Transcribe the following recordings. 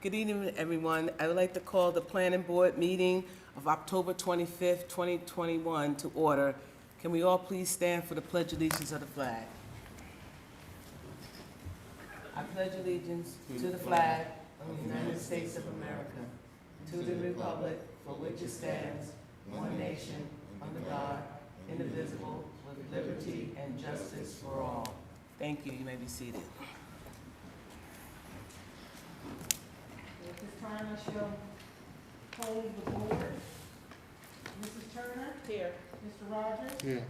Good evening, everyone. I would like to call the Planning Board meeting of October 25th, 2021 to order. Can we all please stand for the Pledge of Allegiance of the flag? I pledge allegiance to the flag of the United States of America, to the republic for which it stands, one nation, under God, indivisible, with liberty and justice for all. Thank you. You may be seated. At this time, I shall hold the board. Mrs. Turner? Here. Mr. Rogers? Here.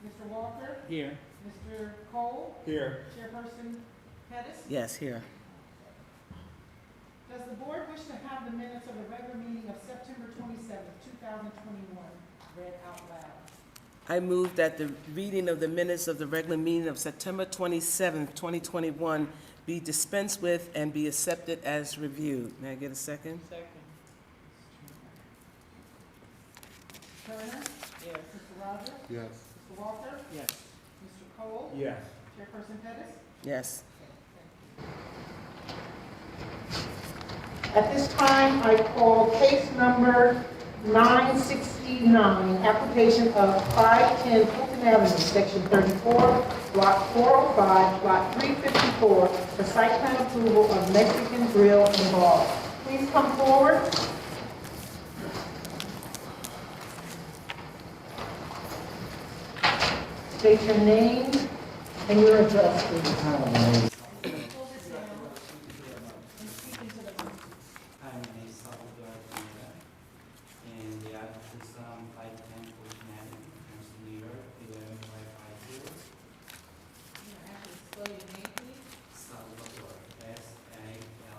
Mr. Walker? Here. Mr. Cole? Here. Chairperson Pettis? Yes, here. Does the board wish to have the minutes of the regular meeting of September 27th, 2021 read out loud? I move that the reading of the minutes of the regular meeting of September 27th, 2021 be dispensed with and be accepted as reviewed. May I get a second? Second. Turner? Yes. Mr. Rogers? Yes. Mr. Walker? Yes. Mr. Cole? Yes. Chairperson Pettis? Yes. At this time, I call case number 969, application of 510 Fulton Avenue, section 34, block 405, lot 354, for site plan approval of Mexican Grill and Bar. Please come forward. State your name and your address, please. Hi, my name is Salvador Pineda, and the address is 510 Fulton Avenue, Hempstead, New York, 11550. Salvador, S-A-L-V-D-O-R,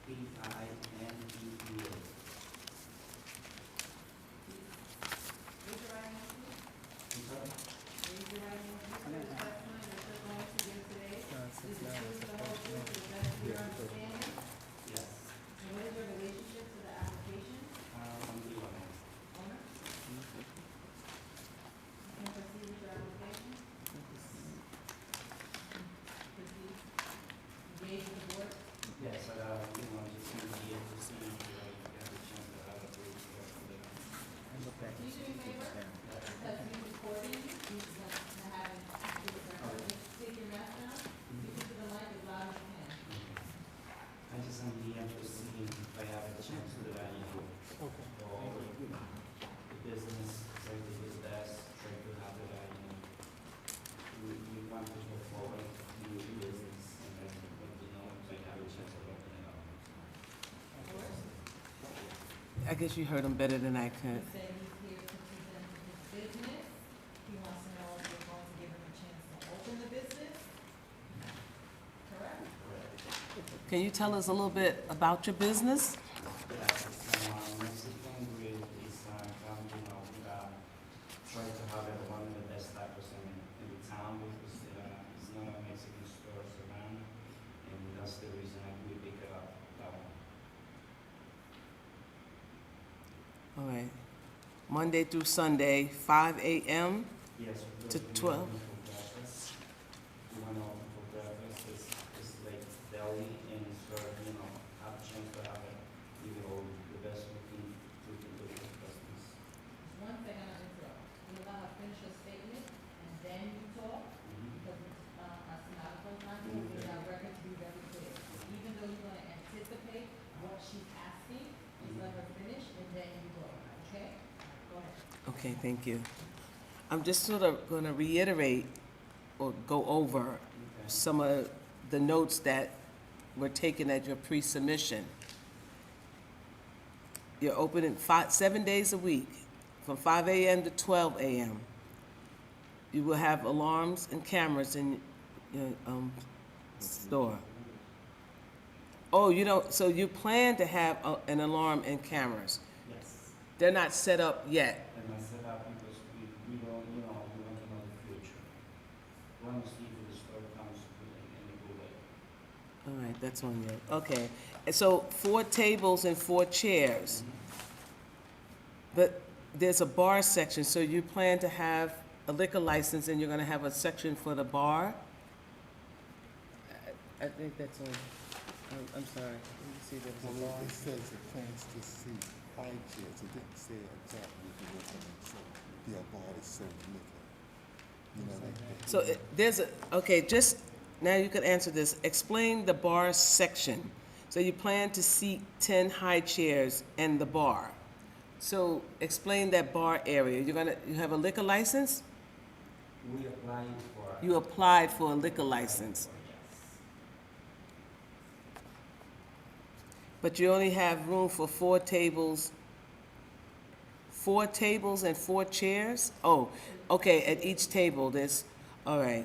P-I-N-E-D-A. Yes. And what is your relationship to the application? I'm the owner. Owner? You can proceed with your application. Proceed. Engage with the board. Yes, just in the year to see if you have a chance to have a brief discussion. Can you do me a favor? Because we recording, you want to have it, take your mask down, speak into the mic as loud as you can. I just am here to see if I have a chance to, go over the business, try to do his best, try to have it, we want to go forward, do the business, and then, if I have a chance to open it up. Of course. I guess you heard him better than I could. He said he's here to present his business. He wants to know if you're going to give him a chance to open the business. Correct? Can you tell us a little bit about your business? Yeah, it's Mexican grill is try to have it one of the best tacos in the town because it's not a Mexican stores around, and that's the reason we pick it up that one. All right. Monday through Sunday, 5 a.m. Yes. To 12. We want to open for breakfast. It's like deli and serve, have a chance to have it, the best we can do for customers. One thing I'm going to interrupt. You allow her to finish her statement and then you talk because it's not a full time. We need our record to be very clear. Even though you're going to anticipate what she's asking, just let her finish and then you go. Okay? Go ahead. Okay, thank you. I'm just sort of going to reiterate or go over Okay. some of the notes that were taken at your pre-submission. You're open 7 days a week, from 5 a.m. to 12 a.m. You will have alarms and cameras in your store. Oh, you don't, so you plan to have an alarm and cameras. Yes. They're not set up yet. And I set up because we don't, we want to know the future. We want to see if the store comes in a good way. All right, that's on you. Okay. And so 4 tables and 4 chairs. But there's a bar section, so you plan to have a liquor license and you're going to have a section for the bar? I think that's on, I'm sorry, let me see, there was a Well, bar. it says it plans to see high chairs, it didn't say exactly if it was going to say the bar is so liquor. You know, like. So there's a, okay, just, now you can answer this. Explain the bar section. So you plan to seat 10 high chairs and the bar. So explain that bar area. You have a liquor license? We applying for. You applied for a liquor license, Yes. but you only have room for 4 tables and 4 chairs? Oh, okay, at each table, all right.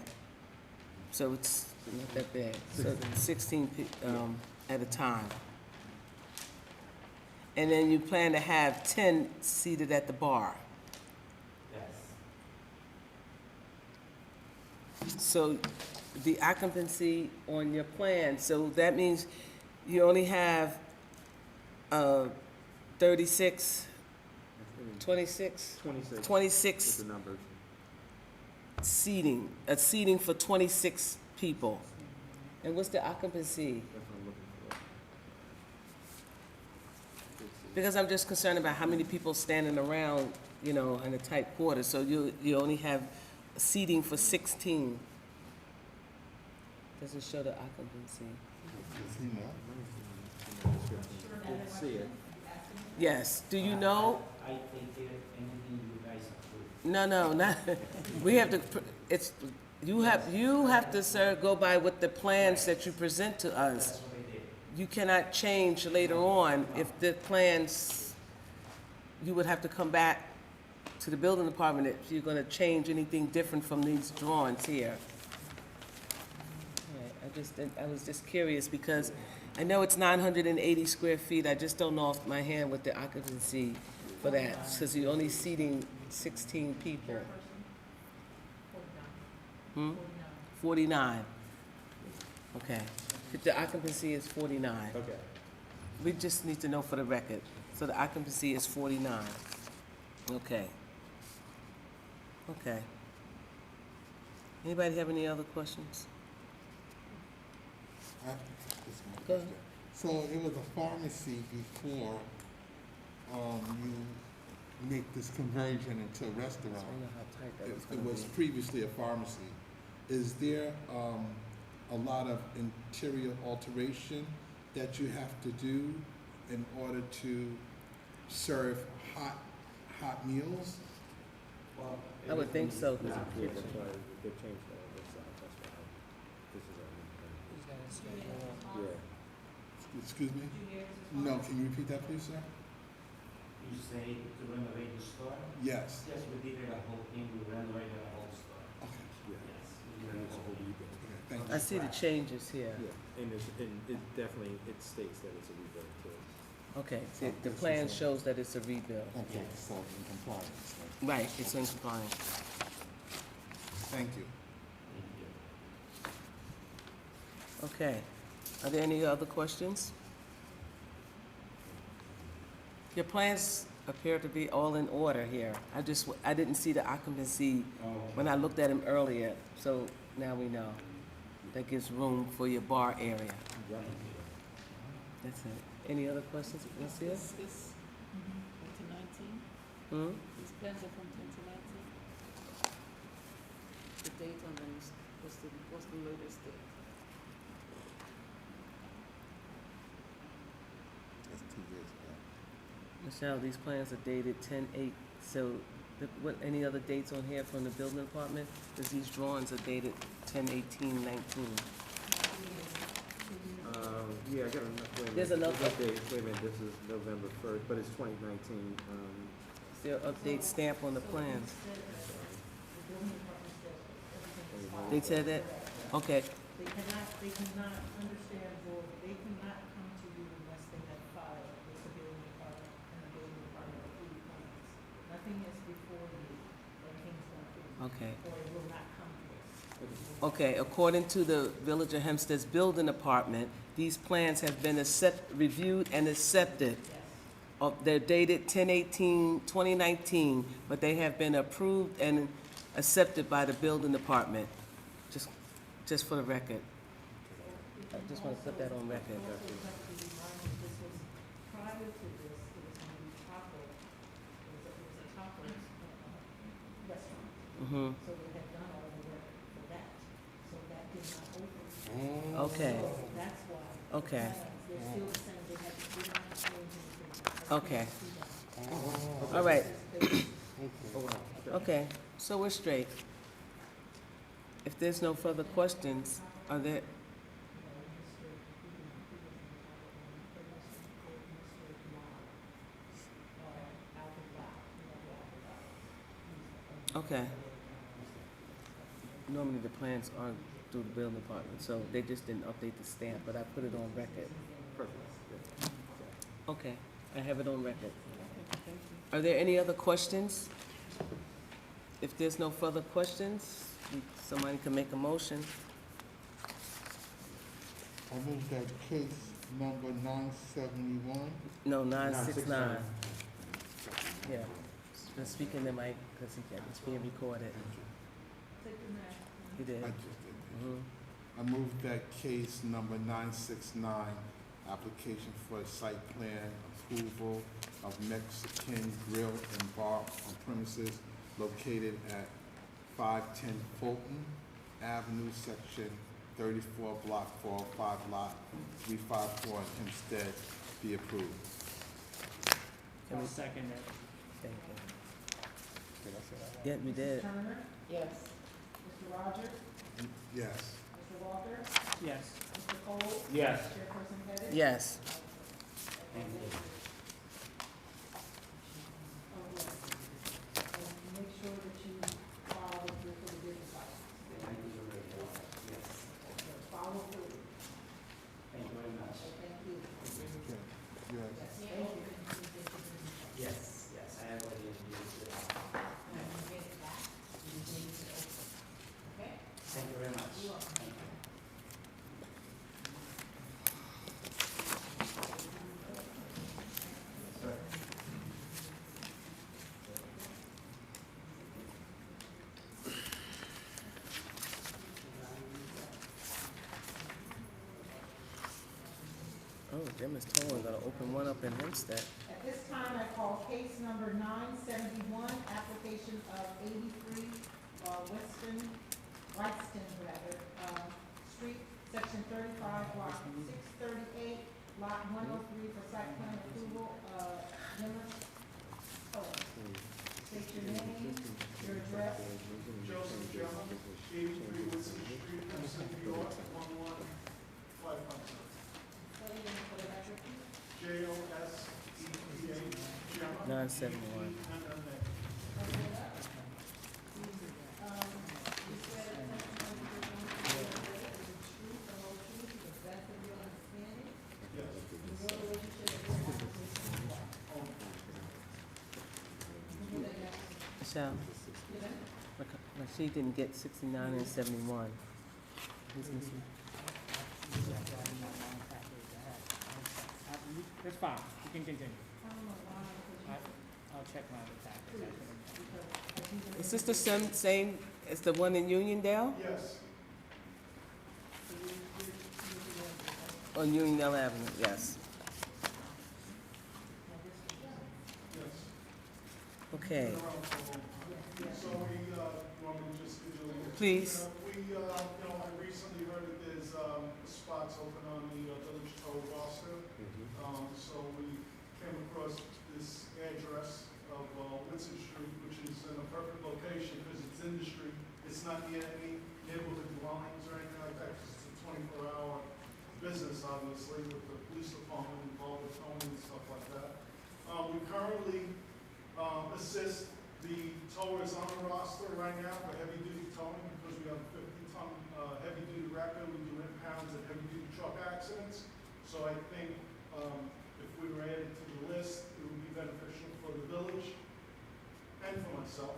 So it's not that bad. So 16 at a time. And then you plan to have 10 seated at the bar. Yes. So the occupancy on your plan, so that means you only have 36, 26? 26. 26 With the numbers. seating, a seating for 26 people. And what's the occupancy? That's what I'm looking for. Because I'm just concerned about how many people standing around, in a tight quarter, so you only have seating for 16. Does it show the occupancy? Does he know? Didn't see it. Yes, do you know? I take care of anything you guys approve. No, not, we have to, you have to, sir, go by what the plans that you present to us. That's what I did. You cannot change later on if the plans, you would have to come back to the building department if you're gonna change anything different from these drawings here. I was just curious because I know it's 980 square feet, I just don't know off my hand what the occupancy for that, because you're only seating 16 people. 49. Okay. The occupancy is 49. Okay. We just need to know for the record. So the occupancy is 49. Okay. Okay. Anybody have any other questions? This is my Go ahead. question. So it was a pharmacy before, you make this conversion into a restaurant. I don't know how tight that was It gonna was be. previously a pharmacy. Is there, a lot of interior alteration that you have to do in order to serve hot meals? Well, I would think so, 'cause Yeah, it's that's kitchen. why they changed that on this side, that's why. This is our new plan. Yeah. Excuse me? No, can you repeat that, please, sir? You say to renovate the store? Yes. Yes, we did it a whole thing, we renovated the whole store. Okay, Yeah. Yes. we And did it's a the whole whole thing. rebuild. okay, thank I you. see the changes here. Yeah, and it definitely, it states that it's a rebuild too. Okay, the plan shows that it's a rebuild. Okay, so in compliance, then. Right, it's in compliance. Thank you. Thank you. Okay. Are there any other questions? Your plans appear to be all in order here. I didn't see the occupancy when I looked at them earlier, so now we know. That gives room for your bar area. That's it. Any other questions? What's this? This, 2019, Hmm? these plans are from 2019. The date on them is, what's the latest date? That's 2 years ago. Michelle, these plans are dated 10/8, so any other dates on here from the building department? Because these drawings are dated 10/18/19. Yeah, I got enough, wait a minute. There's enough There's updates. Wait a minute, this is November 1st, but it's 2019. Is there an update stamp on the plans? They said that? Okay, They cannot understand, or they cannot come to you unless they have filed with the building department and the building department approve plans. Nothing is before you that Kingston approved, okay. or it will not come to us. Okay, according to the Village of Hempstead's building department, these plans have been reviewed and accepted. Yes. They're dated 10/18/2019, but they have been approved and accepted by the building department, just for the record. If I just want to put that on record. Also, you have to be reminded, this was, prior to this, it was gonna be taco, it was a taco restaurant. Mm-hmm. So they had done all the work for that, so that did not open. Okay, So that's why. okay, They're still the same, they had, did not change anything. Okay. See that. all right, They- okay, so we're straight. If there's no further questions, are there, okay. Normally the plans are through the building department, so they just didn't update the stamp, but I put it on record. Perfect. Okay, I have it on record. Are there any other questions? If there's no further questions, somebody can make a motion. I move that case number 971. No, 969. Yeah, just speak in the mic, because it's being recorded. He did. I just did. Mhm. I move that case number 969, application for site plan approval of Mexican Grill and Bar on premises located at 510 Fulton Avenue, section 34, block 405, lot 354 in Hempstead, be approved. Can we- second it. Thank you. Did I say that? Yeah, we did. Turner, Yes. Mr. Rogers, Yes. Mr. Walker, Yes. Mr. Cole, Yes. Chairperson Pettit. Yes. Thank you. And make sure that you follow through for the business license. Thank you very much. Yes. Follow through. Thank you very much. Thank you. Okay. Yes. Yes, yes, I have already used it. Thank you very much. Thank you. Sir. Oh, Jim is totally gonna open one up in Hempstead. At this time, I call case number 971, application of 83 Weston, Street, section 35, block 638, lot 103 for site plan approval, Limerick. State your name, your address. Joseph Jones, 83 Woodson Street, Hempstead, New York, 11500. Spell your name for the record, please. Joseph, 971. You said a testimony you're going to give is the truth, the whole truth, to the best of your understanding, Yes. and your relationship with this house is who? Who that you have to- Michelle, you know? like she didn't get 69 and 71. Who's missing? It's fine, you can continue. I don't know why, because I'll check my other package. you, Is this the same as the one in Uniondale? Yes. On Uniondale Avenue, yes. Yes. Okay, Been around for a long time. So we, you want me to just give you a little? please. I recently heard that there's, spots open on the Village Toll roster. So we came across this address of, Woodson Street, which is in a perfect location because it's industry. It's not near any neighborhood dwellings or anything like that, 'cause it's a 24-hour business, obviously, with the police department involved with towing and stuff like that. We currently, assist the towers on the roster right now for heavy-duty towing because we have a 50-ton, heavy-duty record. We do impounds and heavy-duty truck accidents. So I think, if we were added to the list, it would be beneficial for the village and for myself.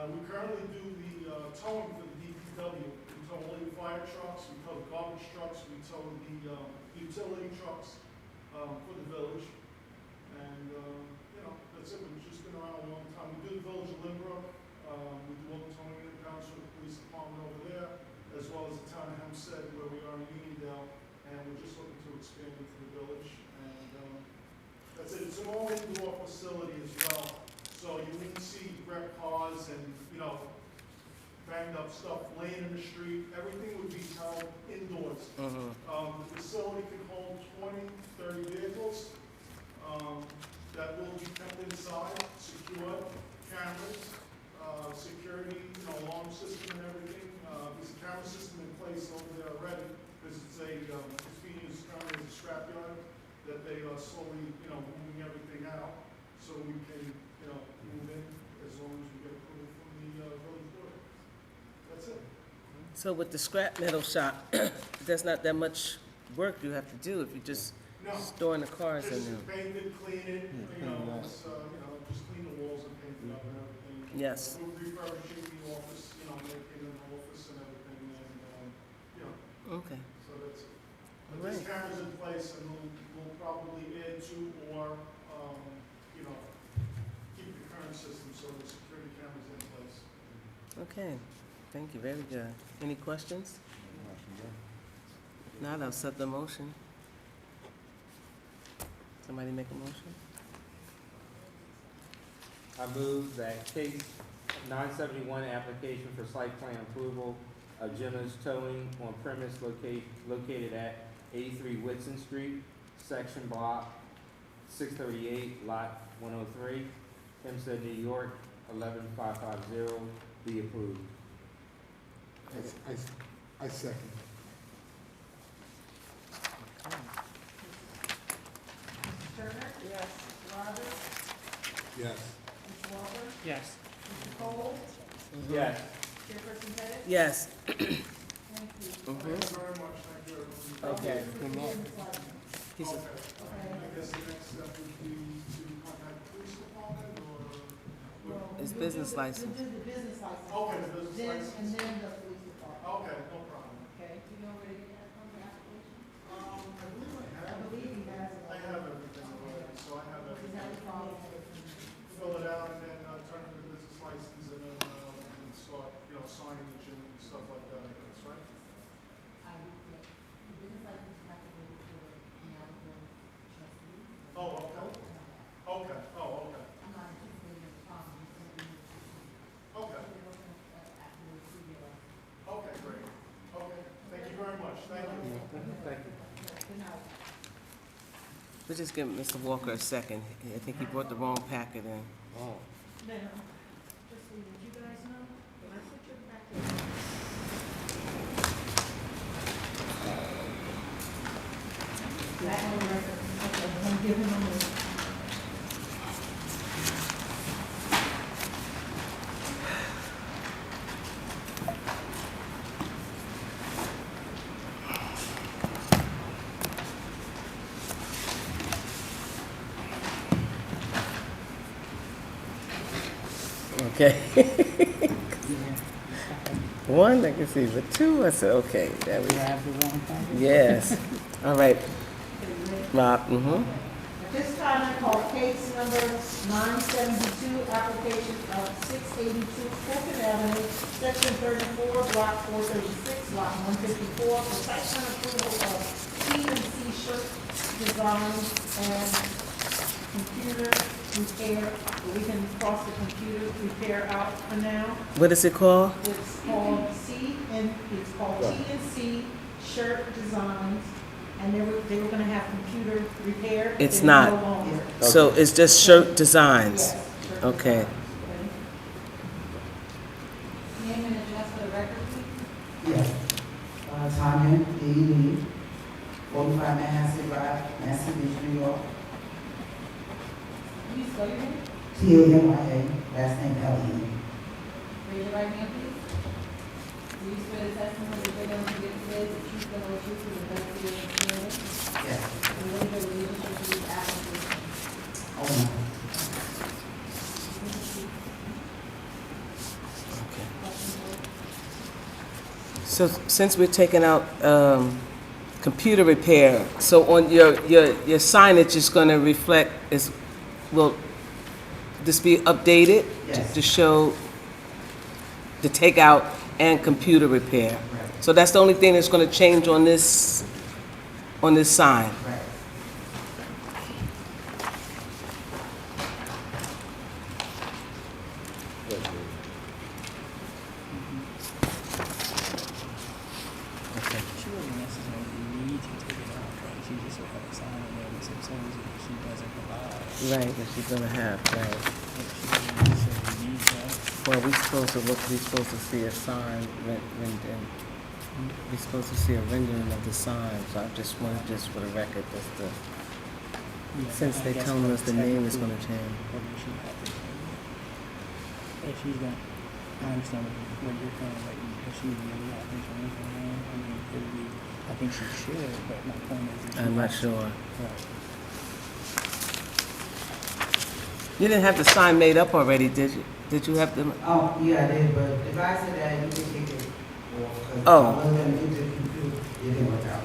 We currently do the, towing for the DPW. We tow all your fire trucks, we tow the garbage trucks, we tow the, utility trucks, for the village. And, that's it. We've just been around a long time. We do the village of Lynbrook. We do all the towing and impounds for the police department over there, as well as the town of Hempstead, where we are in Uniondale. expanding to the village. And that's it. It's an all-indoor facility as well, so you wouldn't see wrecked cars and, banged up stuff laying in the street. Everything would be held indoors. The facility can hold 20, 30 vehicles that will be kept inside, secured, cameras, security, alarm system and everything. There's a camera system in place over there already, because it's being used currently as a scrapyard, that they are slowly, moving everything out, so we can, move in as long as we get approval from the village board. That's it. So with the scrap metal shop, there's not that much work you have to do if you're just No, storing the cars in just there. paint it, clean it, just clean the walls and paint it up and everything. Yes. We're refurbishing the office, making an office and everything, and, Okay, so that's it. all But there's right. cameras in place, and we'll probably add 2 more, keep the current system, so the security cameras in place. Okay, thank you, very good. Any questions? If not, I'll set the motion. Somebody make a motion? I move that case 971, application for site plan approval of Jenna's Towing on premise located at 83 Whitson Street, section block 638, lot 103, Hempstead, New York, 11550, be approved. I second. Mrs. Turner? Yes. Mr. Rogers? Yes. Mr. Walker? Yes. Mr. Cole? Yes. Chairperson Pettit? Yes. Thank you. Thank you very much, thank you, everyone. Okay. He's a- Okay. I guess the next step would be to contact the police department, or? It's business license. We'll do the business license. Okay, the business Then, license. and then the police department, Okay, no problem. okay? Do you know where to get that from, the application? I believe I I have, believe he has it. I have everything already, so I have He's everything. had it from. Fill it out and then turn it to the business license and then, and start, signage and stuff like that, I guess, right? I would get, the business license have to go to the American trustee. Oh, okay. Okay, oh, okay, I'm not anticipating a problem, it's gonna be. okay, We're looking at the studio. okay, great. Okay, thank you very much, thank you. Thank you. Good night. We'll just give Mr. Walker a second. I think he brought the wrong packet in. Oh. Now, just so that you guys know, when I put your packet. That on record, okay, I'm giving them a. Okay. One, I can see, but 2, I said, okay, there we You go. have the wrong packet? Yes. All right, Rob, At this time, I call case number 972, application of 682 Fulton Avenue, section 34, block 436, lot 154, for site plan approval of C&C Shirt Designs and computer repair. We can cross the computer repair out for now. what is it called? It's called T&C Shirt Designs, and they were gonna have computer repair. It's They're not. no longer. So it's just shirt designs? Yes. shirt Okay. designs, okay? Name and address for the record, please. Yes. Tanya D. Lee, 45 Manhasset Drive, Manhattan Beach, New York. Can you spell your name? T-A-M-I-A, last name L-E. Raise your right hand, please. Do you swear the testimony that you're going to give today is the truth, the whole truth, and the best of your understanding? Yes. And what is your relationship to this application? Oh, no. So since we're taking out computer repair, so on your signage is going to reflect, will this be updated Yes. to show the takeout and computer repair? Right. So that's the only thing that's going to change on this on this sign. Right. She wouldn't necessarily need to take it off, right? She just would have a sign in there that supposedly she doesn't provide. Right, that she's gonna have, right. If she doesn't necessarily need that. Well, we're supposed to see a sign, we're supposed to see a rendering of the sign, so I just wanted, just for the record, just to, Yeah, since I they guess telling us the name is technically, gonna change. whether she had to change it. If she's gonna, I understand what you're saying, like, if she really got insurance on her, I mean, it would be, I think she should, but my point is. if she I'm not has to- sure. Right. You didn't have the sign made up already, did you? Did you have the, Oh, yeah, I did, but the guy said that you could take it off, because Oh. I was gonna get the computer, it didn't work out.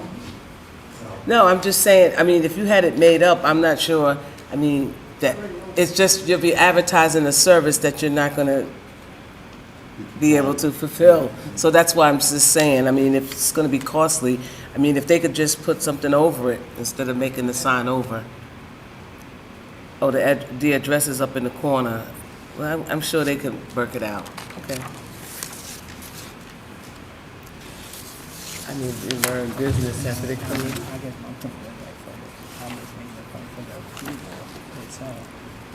So, no, I'm just saying, I mean, if you had it made up, I'm not sure, I mean, that, it's just, you'll be advertising a service that you're not gonna be able to fulfill. So that's why I'm just saying, I mean, if it's gonna be costly, I mean, if they could just put something over it instead of making the sign over. Oh, the address is up in the corner. Well, I'm sure they could work it out. Okay. I mean, we learn business after they come in. I guess my point was like, for how much things are coming from the approval itself,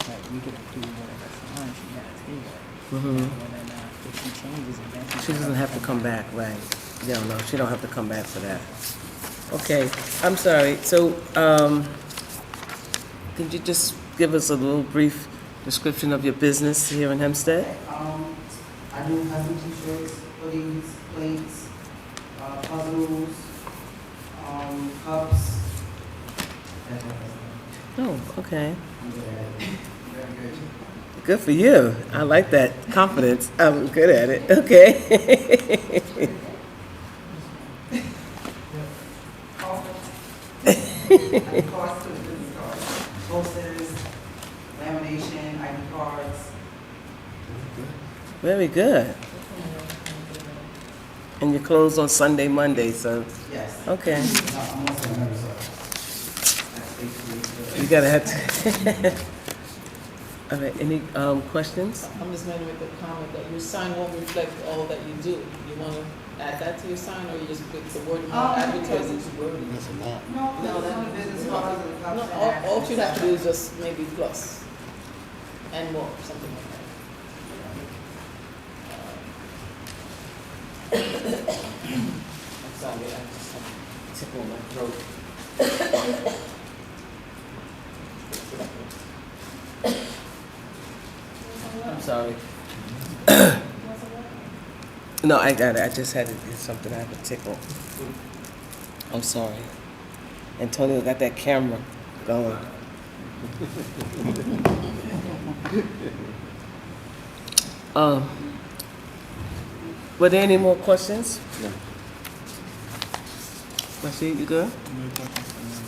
like, we could approve whatever sign she has here. Mhm. Whether or not, if she changes it, then She doesn't have to come back, right? No, she don't have to come back for that. Okay, I'm sorry. So, could you just give us a little brief description of your business here in Hempstead? I do custom t-shirts, hoodies, plates, puzzles, cups. That type of stuff. Oh, okay. I'm good at it. Very good. Good for you. I like that confidence. I'm good at it. Okay. ID cards to the business cards, posters, lamination, ID cards. Very good. And you're closed on Sunday, Monday, so, Yes. okay. I'm also a member, so that's basically. You gotta have to. All right, any questions? I'm just going to make a comment that your sign won't reflect all that you do. You want to add that to your sign, or you just put the word of mouth advertising? No, No, that's on the business cards and the cups. No, and all that. you'd have to do is just maybe plus and more, something like that. I'm sorry, I just tickle my throat. I'm sorry. No, I got it. I just had to do something. I have a tickle. I'm sorry. Antonio got that camera going. Were there any more questions? No. Rashid, you good? No questions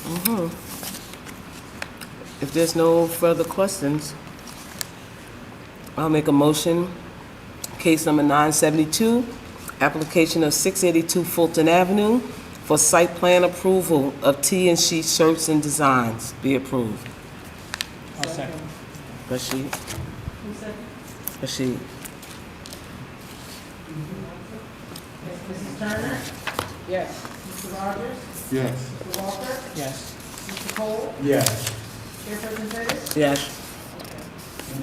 from me. Mm-hmm. If there's no further questions, I'll make a motion. Case number 972, application of 682 Fulton Avenue for site plan approval of T and She Shirts and Designs be approved. I'll second. Rashid? Who said? Rashid? Mrs. Turner? Yes. Mr. Rogers? Yes. Mr. Walker? Yes. Mr. Cole? Yes. Chairperson Pettis? Yes. You're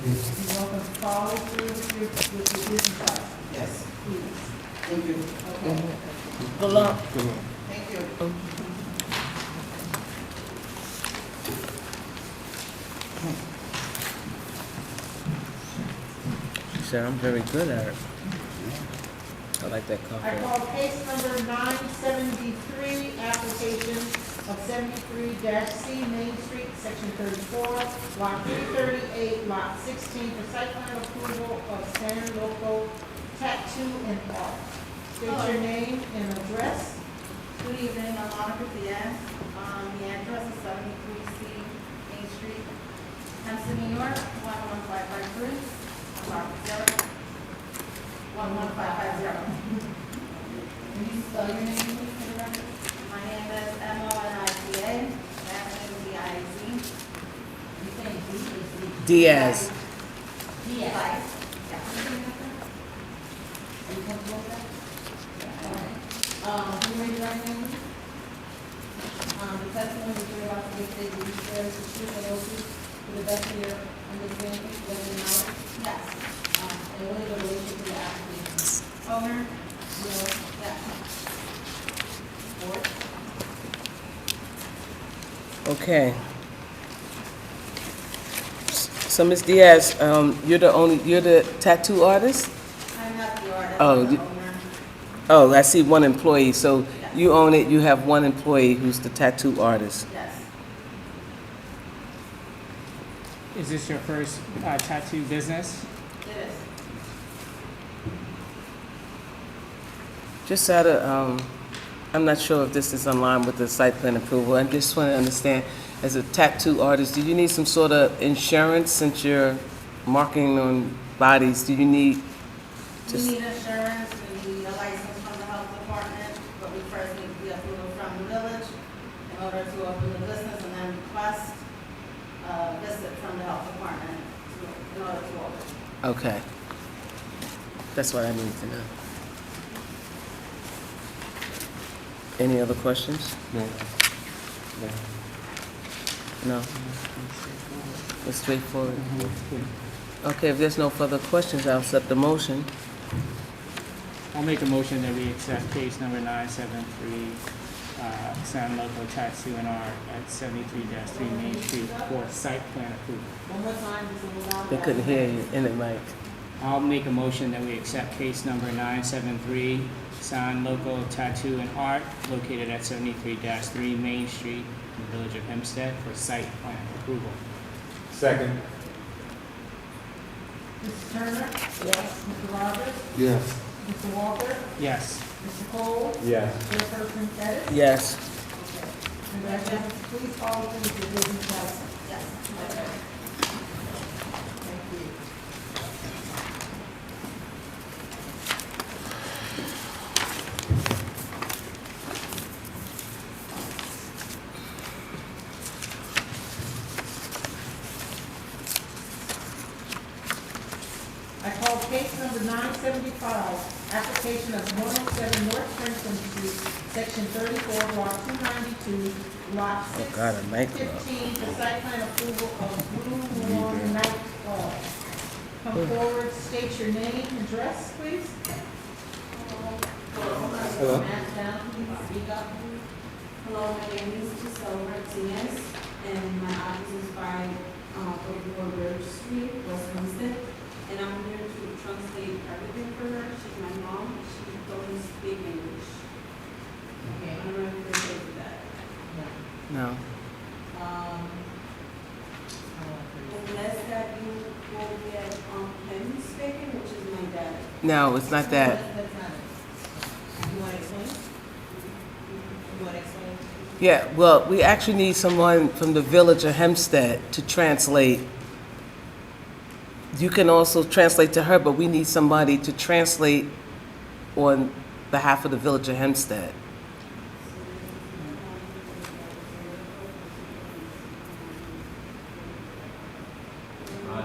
welcome to follow through with your business card, Yes. please. Thank you. Okay. Good luck. Thank you. She said, I'm very good at it. I like that I coffee. call case number 973, application of 73-C Main Street, section 34, lot 338, lot 16, for site plan approval of San Loco Tattoo and Art. State your name and address. Good evening, I'm Monica Diaz. The address is 73C Main Street, Hempstead, New York, 11553. I'm sorry, 11550. Can you spell your name, please, for the record? My name is Diaz. Diaz. Right. Are you comfortable with that? All right. Can you raise your right hand? The testimony that you're about to give today, will you swear to the truth and the truth to the best of your understanding, whether or not? Yes. And what is the relationship to the application? Owner? Will, Yes. board? Okay. So Ms. Diaz, you're the tattoo artist? I'm not the artist, Oh, I'm the you- owner. Oh, I see one employee. So you own it, you have one employee who's the tattoo artist. Yes. Is this your first tattoo business? It is. Just out of, I'm not sure if this is in line with the site plan approval. I just want to understand, as a tattoo artist, do you need some sort of insurance since you're marking on bodies? Do you need We to, need insurance, we need a license from the health department, but we first need the approval from the village in order to open the business and then request a visit from the health department in order to open. okay. That's what I need to know. Any other questions? No. No? It's straightforward. Okay, if there's no further questions, I'll accept the motion. I'll make a motion that we accept case number 973, San Loco Tattoo and Art at 73-3 Main Street for site plan approval. One more time, this is without. They couldn't hear you in it, Mike. I'll make a motion that we accept case number 973, San Loco Tattoo and Art, located at 73-3 Main Street in the village of Hempstead for site plan approval. Second. Mrs. Turner? Yes. Mr. Roberts? Yes. Mr. Walker? Yes. Mr. Cole? Yes. Chairperson Pettis? Yes. Okay. Congratulations. Please follow through with your business license. Yes. Thank you. I call case number 975, application of 107 North Princeton Street, section 34, block 292, lot Oh, God, a nightclub. 615, for site plan approval of Blue Lawn Night Club. Come forward, state your name, address, please. Hello. Matt down, please, speak up. Hello, my name is Giselle Martinez, and my office is by, 44 Bridge Street, West Hempstead. And I'm here to translate everything for her. She's my mom. She doesn't speak English. Okay. I don't know if you're okay with that. No. Unless that you will get, him speaking, which is my dad. No, it's not that. That's not it. You want to explain? You want to explain? Yeah, well, we actually need someone from the village of Hempstead to translate. You can also translate to her, but we need somebody to translate on behalf of the village of Hempstead.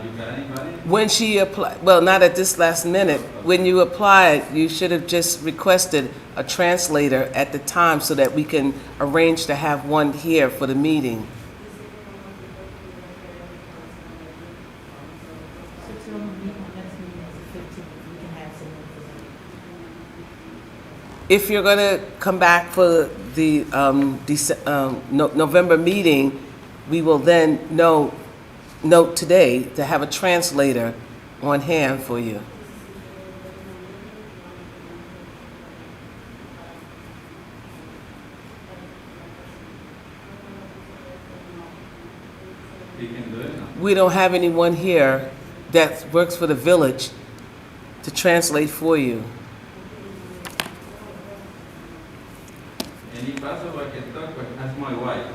You got anybody? When she applied, well, not at this last minute, when you applied, you should have just requested a translator at the time so that we can arrange to have one here for the meeting. Since you're on the meeting, next meeting is the 15th, we can have someone present. If you're gonna come back for the November meeting, we will then note today to have a translator on hand for you. You can do it now. We don't have anyone here that works for the village to translate for you. Any possible I can talk, but ask my wife,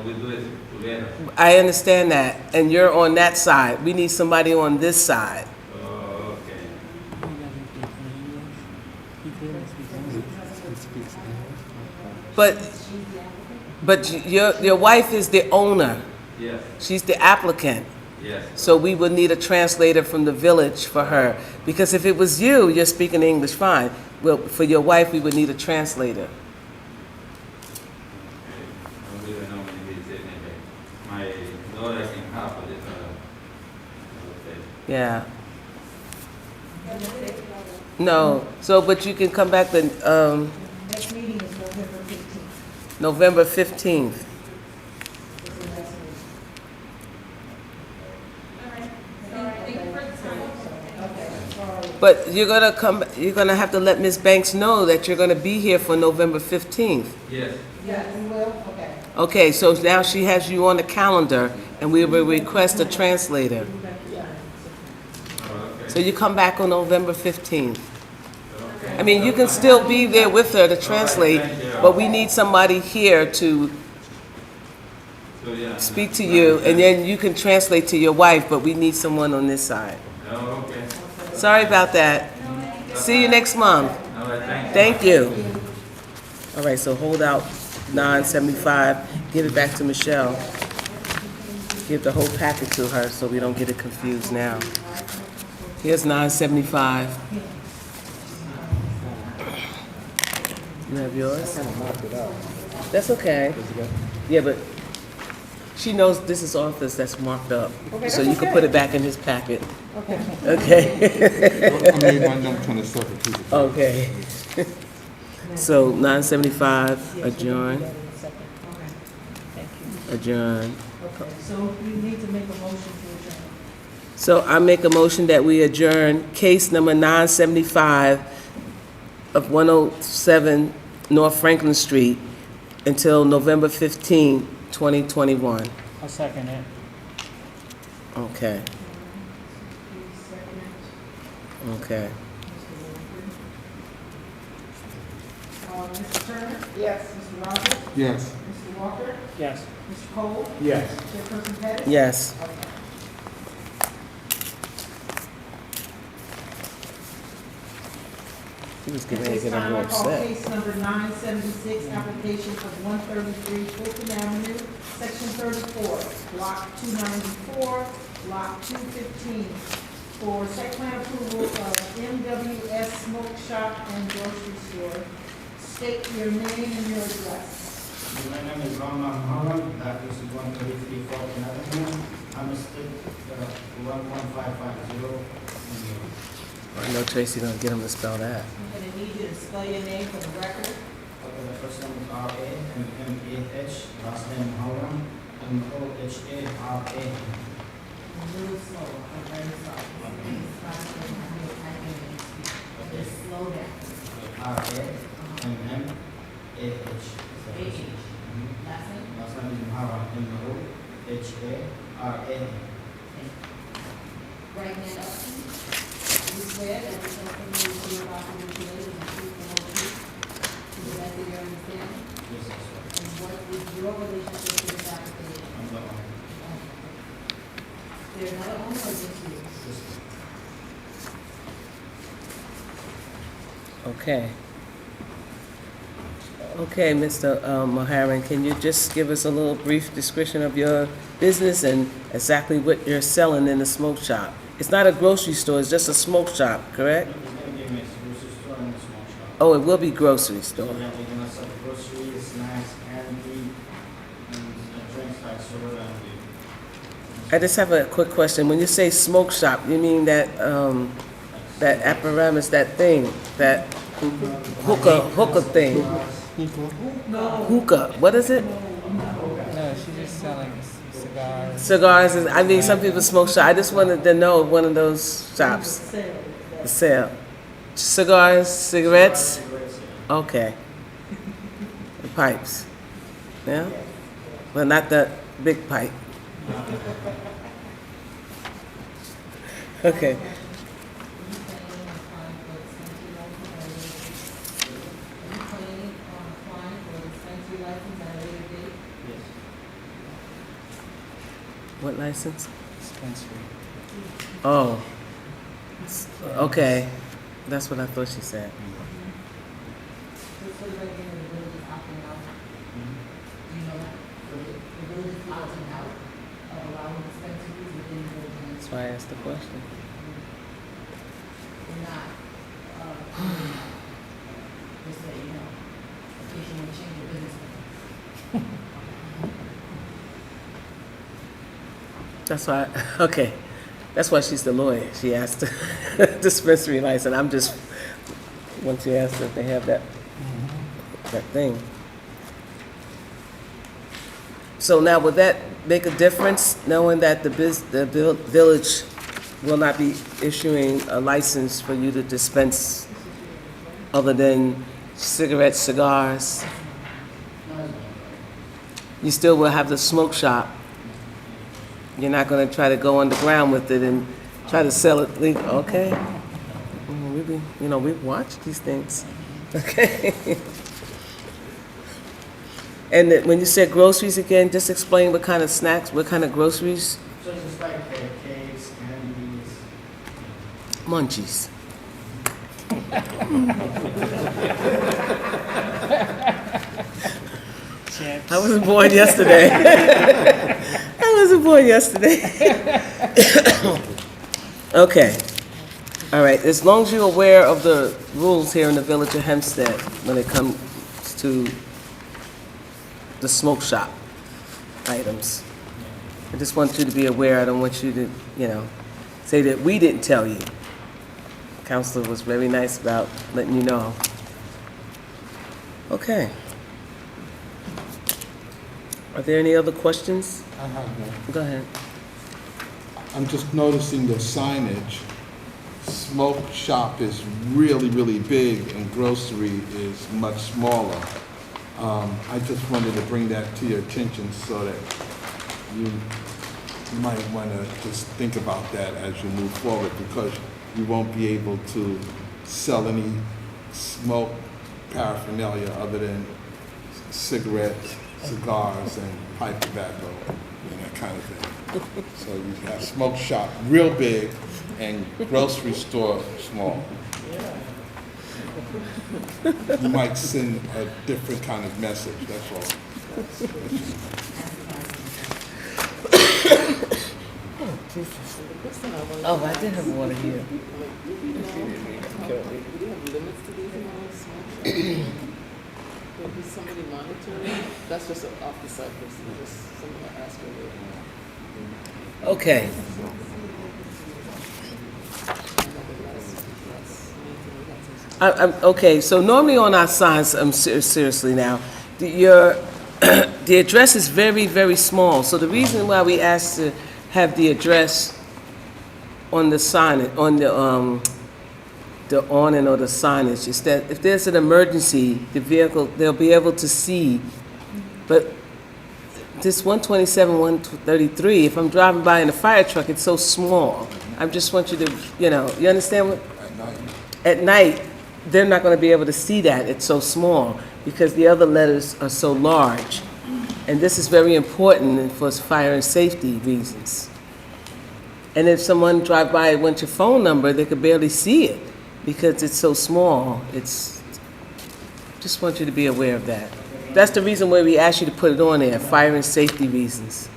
we do it together. I understand that, and you're on that side. We need somebody on this side. Oh, okay. But your wife is the owner. Yes, She's the applicant. Yes. So we would need a translator from the village for her. Because if it was you, you're speaking English fine. Well, for your wife, we would need a translator. I don't know maybe it's it, my daughter can help, but it's okay. Yeah. No, so, but you can come back the, Next meeting is November 15th. November 15th. Thank you for the time. Okay, sorry. But you're gonna have to let Ms. Banks know that you're gonna be here for November 15th. Yes. Yeah, you will? Okay. Okay, so now she has you on the calendar, and we will request a translator. So you come back on November 15th. I mean, you can still be there with her to translate, but we need somebody here to So, yeah. speak to you, and then you can translate to your wife, but we need someone on this side. Oh, okay. Sorry about that. See you next month. All right, thank you. Thank you. All right, so hold out 975, give it back to Michelle. Give the whole packet to her so we don't get it confused now. Here's 975. You have yours? That's okay. Yeah, but she knows this is office that's marked up, so you can put it back in his packet. Okay. I made one number 27 too. Okay. So 975, adjourn, adjourn. Okay, so we need to make a motion to adjourn. So I make a motion that we adjourn case number 975 of 107 North Franklin Street until November 15, 2021. I'll second it. Okay, okay. Mr. Turner? Yes. Mr. Rogers? Yes. Mr. Walker? Yes. Mr. Cole? Yes. Chairperson Pettit? Yes. Okay. He was At getting ready to this get time, her I call upset. case number 976, application of 133 Fulton Avenue, section 34, block 294, lot 215, for site plan approval of MWS Smoke Shop and Grocery Store. State your name and your address. My name is Rama Mohammed, that is 133 Fulton Avenue, Hempstead, 11550. I know Tracy gonna get him to spell that. I'm going to need you to spell your name for the record. Okay, the first name is R-A-M-M-A-H, last name Mohammed, M-O-H-A-R-A. A little slow, I'm very sorry. It's not going to have me typing in speed. Just slow down. R-A-M-M-A-H. A-H. Last name? Last name is Mohammed, M-O-H-A-R-A. Right hand up. You swear that the testimony you give about the related and truth and whole truth to the best of your understanding? Yes, that's right. And what is your relationship to this application? I'm the owner. There another owner or just you? Yes, Okay. Okay, Mr. Moharan, can you just give us a little brief description of your business and exactly what you're selling in the smoke shop? It's not a grocery store, it's just a smoke shop, correct? Everything is grocery store and small shop. Oh, it will be grocery store. So, yeah, we're gonna sell groceries, snacks, candy, and drinks like soda and beer. I just have a quick question. When you say smoke shop, you mean that, that apparatus, that thing, that hookah thing? Hookah, what is it? No, she's just selling cigars. Cigars, I mean, some people smoke shop. I just wanted to know one of those shops. The sale. Cigars, cigarettes? Okay. The pipes. Yeah? But not the big pipe. Okay. What license? Dispensary. Oh. Okay. That's what I thought she said. So you're gonna get the village is opting out? Do you know that? The village is opting out of allowing dispensaries within the why I asked the question. We're not, just so you know, in case you want to change your business. That's why, okay, that's why she's the lawyer. She asked the dispensary license. I'm just, once you ask if they have that thing. So now, would that make a difference, knowing that the village will not be issuing a license for you to dispense other than cigarettes, cigars? You still will have the smoke shop. You're not gonna try to go underground with it and try to sell it legal, okay? We've watched these things, okay? And when you said groceries again, just explain what kind of snacks, what kind of groceries? So just like cakes, candies. Munchies. Chips. I wasn't born yesterday. I wasn't born yesterday. Okay. All right. As long as you're aware of the rules here in the village of Hempstead when it comes to the smoke shop items. I just want you to be aware. I don't want you to, say that we didn't tell you. Counselor was very nice about letting you know. Okay. Are there any other questions? I have one. Go ahead. I'm just noticing the signage. Smoke shop is really, really big and grocery is much smaller. I just wanted to bring that to your attention so that you might want to just think about that as you move forward, because you won't be able to sell any smoke paraphernalia other than cigarettes, cigars, and pipe tobacco, and that kind of thing. So you have smoke shop real big and grocery store small. You might send a different kind of message, that's all. Oh, I did have water here. We do have limits to these amounts. Maybe somebody monitoring, that's just off the surface, just someone ask me. Okay. Okay, so normally on our signs, seriously now, the address is very, very small. So the reason why we asked to have the address on the sign, on the awning or the signage, is that if there's an emergency, the vehicle, they'll be able to see. But this 127, 133, if I'm driving by in a fire truck, it's so small. I just want you to, you understand what? At night. At night, they're not going to be able to see that. It's so small because the other letters are so large. And this is very important for fire and safety reasons. And if someone drive by and wants your phone number, they could barely see it because it's so small. Just want you to be aware of that. That's the reason why we asked you to put it on there, fire and safety reasons.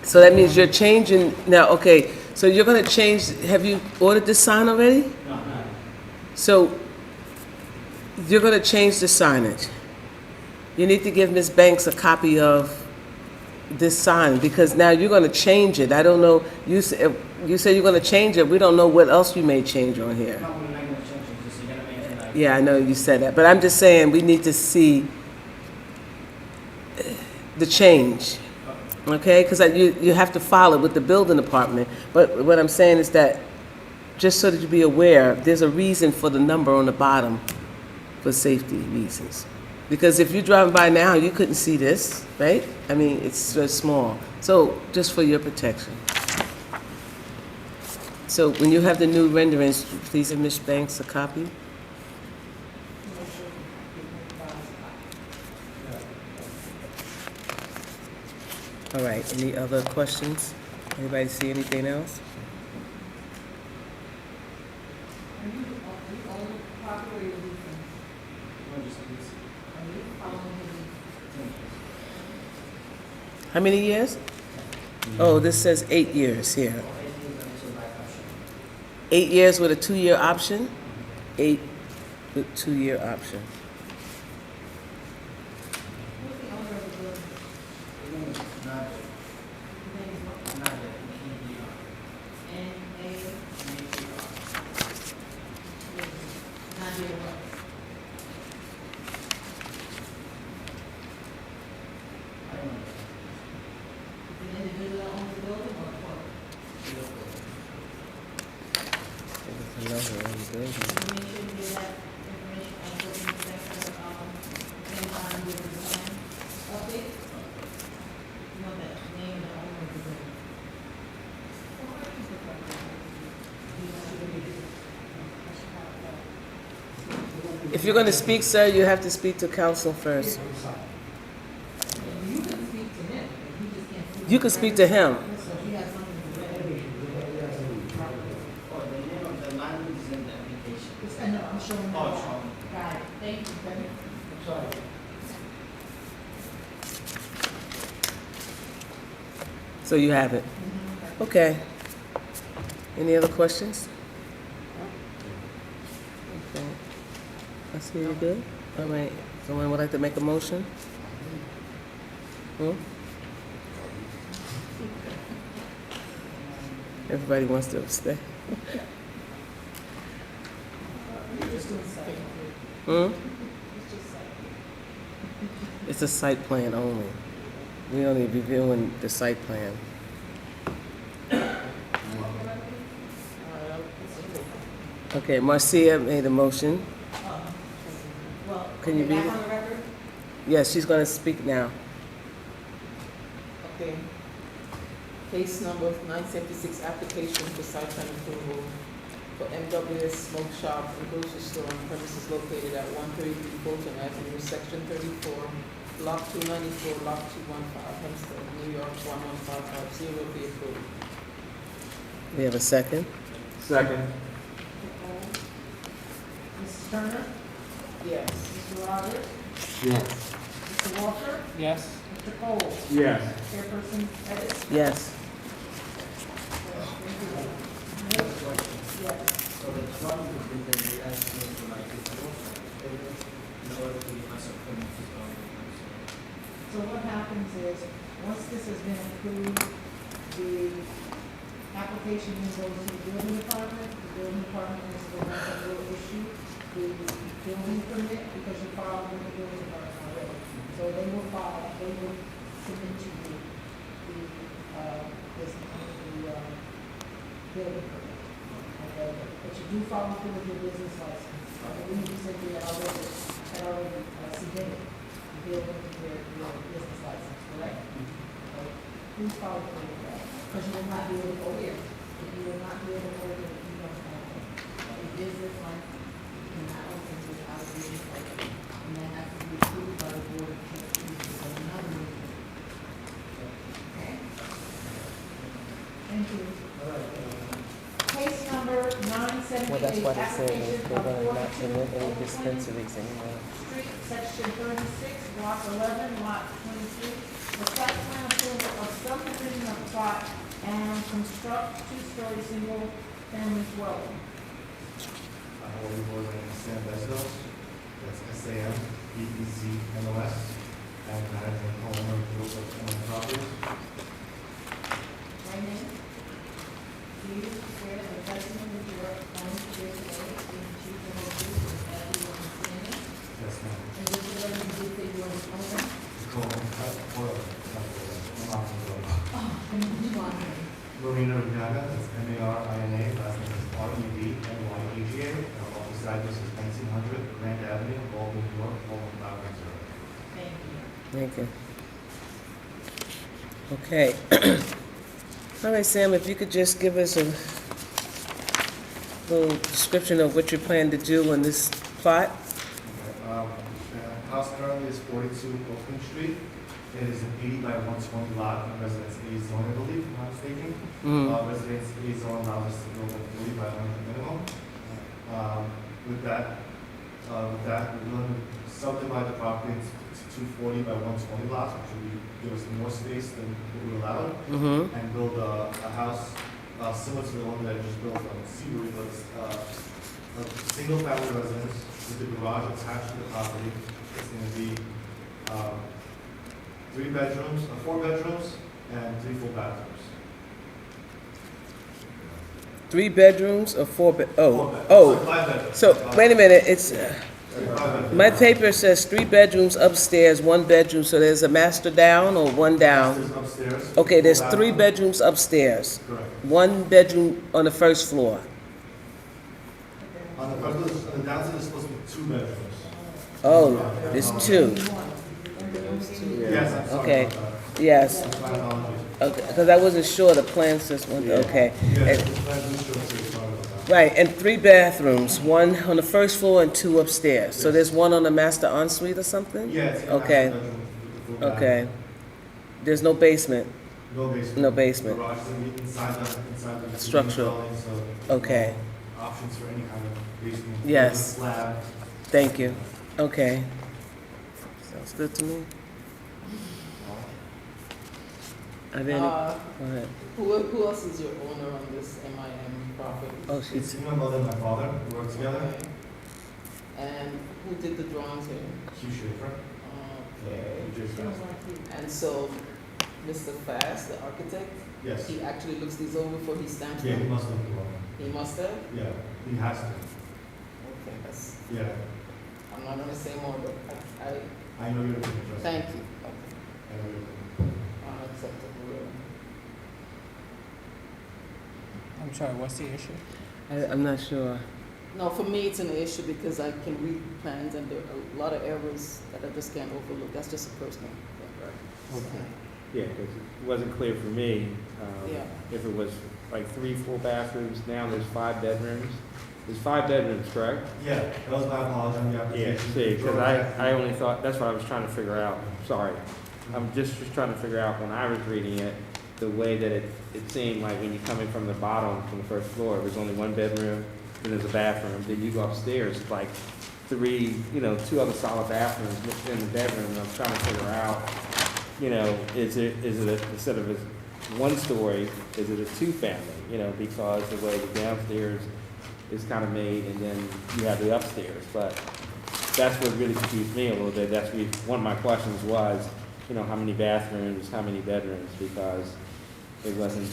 So that means you're changing, now, okay, so you're gonna change, have you ordered the sign already? No, no. So you're gonna change the signage. You need to give Ms. Banks a copy of this sign because now you're gonna change it. I don't know, you say you're gonna change it, we don't know what else you may change on here. No, we're not gonna change it, just you're gonna maintain that. Yeah, I know you said that, but I'm just saying we need to see the change, okay? Because you have to file it with the building department. But what I'm saying is that, just so that you be aware, there's a reason for the number on the bottom for safety reasons. Because if you're driving by now, you couldn't see this, right? I mean, it's so small. So just for your protection. So when you have the new renderings, please give Ms. Banks a copy. All right, any other questions? Anybody see anything else? Are you own the property or you leasing? Are you following the lease? How many years? Oh, this says 8 years here. 8 years with a 2-year option? 8 with 2-year option. Who's the owner of the building? His name is what? N.A. Nadia what? Is an individual that owns the building or a corporate? Can you make sure you get that information on the building inspector, same time with the design update? You know that name and the owner of the building. If you're gonna speak, sir, you have to speak to council first. You can speak to him, but he just can't speak. You can speak to him. So if he has something to say. Oh, the name of the land is in the application. I know, I'm showing Oh, that. sure. Got it, thank you, Kevin. Sorry. So you have it. Okay. Any other questions? Okay. I see you good. All right. Someone would like to make a motion? Hmm? Everybody wants to stay. Hmm? It's a site plan only. We only reviewing the site plan. Okay, Marcia made a motion. Well, Can you okay, read back it? on the record? Yes, she's gonna speak now. Okay. Case number 976, application for site plan approval for MWS Smoke Shop and Grocery Store on premises located at 133 Fulton Avenue, Section 34, Block 294, Lot 215, Hempstead, New York 11550, be approved. We have a second? Second. Mrs. Turner? Yes. Mr. Rogers? Yes. Mr. Walker? Yes. Mr. Cole? Yes. Chairperson Pettit? Yes. Yes. So the one would be the estimate for like this in order to give us a permit to go. So what happens is, once this has been approved, the application then goes to the building department. The building department is the one that will issue the building permit, because you filed with the building department already. So they will file, they will submit to you the building permit. Okay, but you do follow through with your business license. I believe you said you had already submitted the building, your business license, correct? Okay, please follow through with that, because you will not be able to go here. You will not be able to go here if you don't have a business license. You cannot open without a business license, and that has to be approved by the board of trustees, so another meeting. Okay? Thank you. Case number Well, that's 978, why they said application they're of gonna not 42 permit any Oakland dispensaries anymore. Street, section 36, block 11, lot 23, the site plan approval of subdivision of plot and construct two-story single-family dwelling. Holy Board and Sam Bezos, that's SAMBEZNOS, and managing homeowner group of own properties. My name, do you swear that the testimony that you are going to give today is the truth and whole truth, and that you will understand it? Yes, ma'am. And this is what you did say you are the owner? Marina Uriaga, that's Marina, last name is REDNYAGA, and our office address is 1900 Grand Avenue, Baldwin, New York, 41510. Thank you. Thank you. Okay. All right, Sam, if you could just give us a little description of what you plan to do on this plot? The house currently is 42 Oakland Street. It is an 80 by 120 lot in Residence A zone, I believe, if I'm not mistaken. Residence A zone allows us to build a 40 by 100 minimum. With that, With that, we're going to subdivide the property into 240 by 120 lots, which will give us more space than what we allowed, Mm-hmm. and build a house similar to the one that I just built on Seabury, but it's a single-family residence with the garage attached to the property. It's going to be 4 bedrooms, and 3 full bathrooms. 3 bedrooms or 4 Sorry, oh. 5 bedrooms. So, wait a minute, it's, 5 bedrooms. my paper says 3 bedrooms upstairs, 1 bedroom, so there's a master down or 1 down? There's upstairs. Okay, there's full 3 bathroom. bedrooms upstairs, Correct. 1 bedroom on the first floor. On the first floor, on the downstairs, there's supposed to be 2 bedrooms. Oh, there's 2, Yes, I'm sorry Okay. about that. yes. That's my apologies. Okay, because I wasn't sure the plan says 1, okay. Yes, And- it's my insurance, sorry about that. Right, and 3 bathrooms, 1 on the first floor and 2 upstairs. So there's 1 on the master ensuite or something? Yeah, it's a Okay. master bedroom with the full Okay. There's no basement? bathroom. No basement. No basement. Garage is gonna be inside the Structural. building, so Okay, options for any kind of basement. Yes. Slab. thank you. Okay. Sounds good to me. Are there any, go ahead. Who else is your owner on this MIM property? Oh, It's she's, my mother and my father, we work together. Okay. And who did the drawings here? Hugh Schaefer. Okay. He just asked. And so, Mr. Fast, the architect, Yes. he actually looks these over before he stamps Yeah, he them? must have the one. He must have? Yeah, he has to. Okay, that's, Yeah, I'm not gonna say more, but I know you're looking for. thank you. Okay. I know you're looking. Unacceptable, really. I'm sorry, what's the issue? I'm not sure. No, for me, it's an issue because I can read plans and there are a lot of errors that I just can't overlook. That's just a personal thing, right? Okay. Yeah, 'cause it wasn't clear for me, Yeah. if it was like 3 full bathrooms, now there's 5 bedrooms. There's 5 bedrooms, correct? Yeah, that was my apology on the Yeah, application. see, because I only thought, that's what I was trying to figure out, sorry. I'm just trying to figure out when I was reading it, the way that it seemed like when you're coming from the bottom, from the first floor, it was only 1 bedroom, then there's a bathroom, then you go upstairs, it's like 3, 2 other solid bathrooms in the bedroom, and I'm trying to figure out, is it instead of a 1 story, is it a 2-family, because the way the downstairs is kind of made, and then you have the upstairs, but that's what really confused me a little bit, one of my questions was, how many bathrooms, how many bedrooms, because it wasn't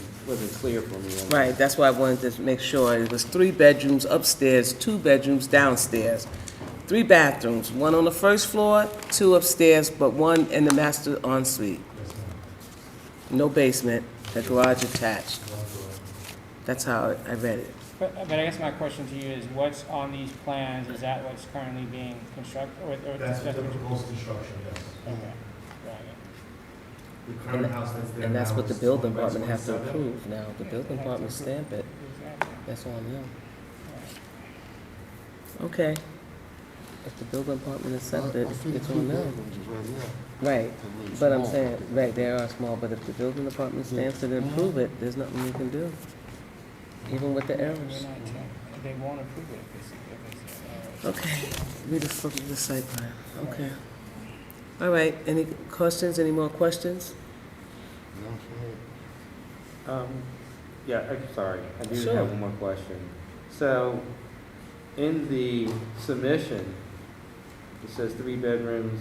clear for me. Right, that's why I wanted to make sure. It was 3 bedrooms upstairs, 2 bedrooms downstairs. 3 bathrooms, 1 on the first floor, 2 upstairs, but 1 in the master ensuite. Yes, ma'am. No basement, the garage attached. That's how I read it. But I guess my question to you is, what's on these plans, is that what's currently being constructed, or? That's the proposed construction, yes. Okay, right. The current house that's there And that's now what the is building 20 by department have to 27. approve now. The building department stamp it, Exactly. that's on them. Okay. If the building department accepts it, it's on them. Right, but I'm saying, right, they are small, but if the building department stamps it and approve it, there's nothing we can do. Even with the You're errors. not check- They won't approve it if it's, Okay, we just look at the site plan, okay. All right, any questions, any more questions? Yeah, I'm sorry, I do Sure. have one more question. So, in the submission, it says 3 bedrooms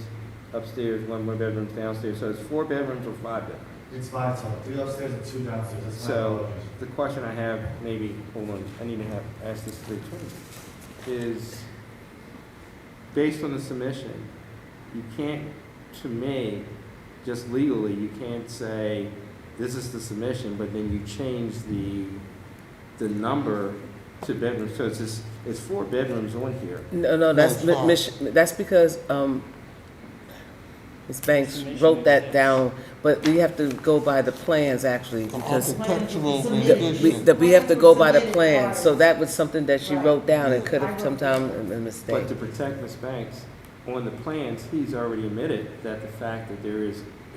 upstairs, 1 more bedroom downstairs, so it's 4 bedrooms or 5 bedrooms? It's 5 total, 3 upstairs and 2 downstairs, that's my So, apologies. the question I have, maybe, hold on, I need to ask this to the attorney, is, based on the submission, you can't, to me, just legally, you can't say, this is the submission, but then you change the number to bedrooms, so it's 4 bedrooms on here. No, that's because, Ms. Banks wrote that down, but we have to go by the plans actually, because we have to go by the plans, so that was something that she wrote down and could have sometime a mistake. But to protect Ms. Banks, on the plans, he's already admitted that the fact that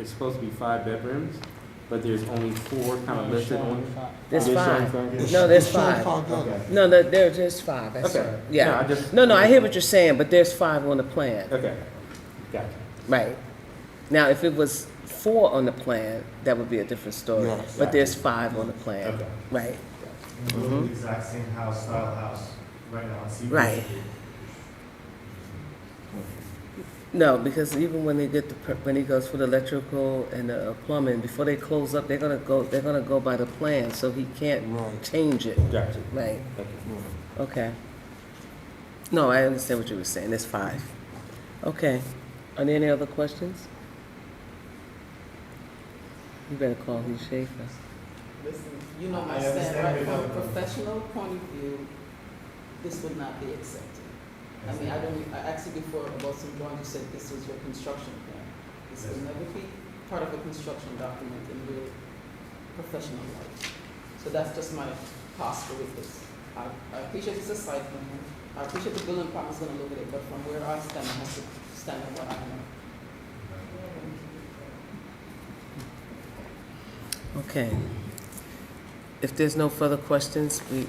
it's supposed to be 5 bedrooms, but there's only 4 kind of listed on. There's You're showing 5. five? No, there's 5. Okay. No, there's just 5, that's Okay. right. Yeah. No, I just- No, I hear what you're saying, but there's 5 on the plan. Okay, gotcha. Right. Now, if it was 4 on the plan, that would be a different story. Yes. But there's 5 on the plan. Okay. Right. And we're the exact same house, style house, right now on CB. Right. No, because even when they get when he goes for the electrical and the plumbing, before they close up, they're gonna go by the plan, so he can't change it. Gotcha. Right. Thank you. Okay. No, I understand what you were saying. There's 5. Okay. Are there any other questions? You better call who's Schaefer. Listen, you know my I stand, understand right, where from a you're coming from. professional point of view, this would not be accepted. I mean, I asked you before about some drawings, you said this was your construction plan. This will never be part of a construction document in real professional life. So that's just my posture with this. I appreciate it's a site plan, I appreciate the building department's gonna look at it, but from where I stand, I have to stand on what I know. Okay. If there's no further questions, we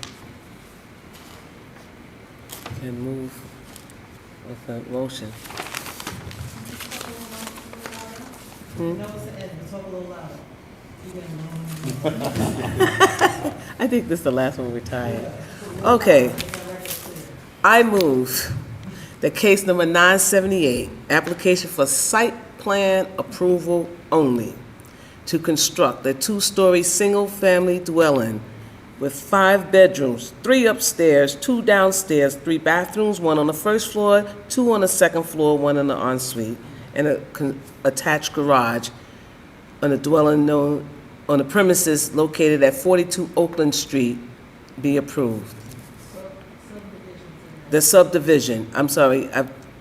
can move with the motion. I think this is the last one we're tired. Okay. I move that case number 978, application for site plan approval only, to construct a 2-story single-family dwelling with 5 bedrooms, 3 upstairs, 2 downstairs, 3 bathrooms, 1 on the first floor, 2 on the second floor, 1 in the ensuite, and a attached garage on the dwelling known on the premises located at 42 Oakland Street be approved. The subdivision, I'm sorry,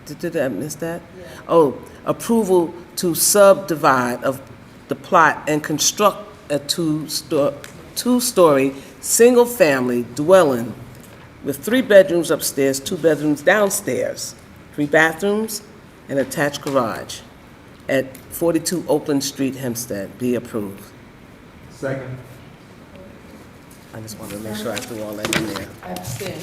did I miss that? Oh, approval to subdivide of the plot and construct a 2-story, single-family dwelling with 3 bedrooms upstairs, 2 bedrooms downstairs, 3 bathrooms, and attached garage at 42 Oakland Street, Hempstead, be approved. Second. I just wanted to make sure I threw all that in there. I abstain.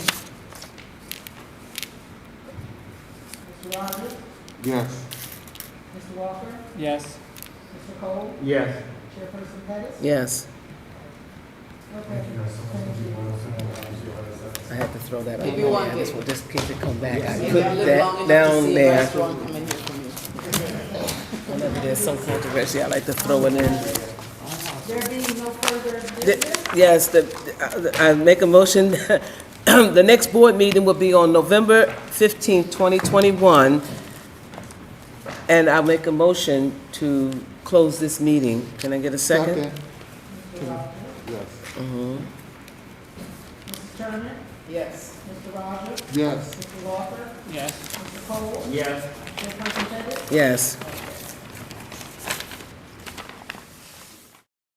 Mr. Rogers? Yes. Mr. Walker? Yes. Mr. Cole? Yes. Chairperson Pettis? Yes, Okay. Thank you guys so much. Thank you. I had to throw that on Maybe there, one just day. in case it come back. I Maybe put I live that long enough to down see a there. restaurant come in here from you. Whenever there's some controversy, I like to throw it in. There being no further The- business, Yes, I make a motion, the next board meeting will be on November 15th, 2021, and I'll make a motion to close this meeting. Can I get a second? Mr. Rogers? Yes. Mhm. Mrs. Turner? Yes. Mr. Rogers? Yes. Mr. Walker? Yes. Mr. Cole? Yes. Chairperson Pettis? Yes.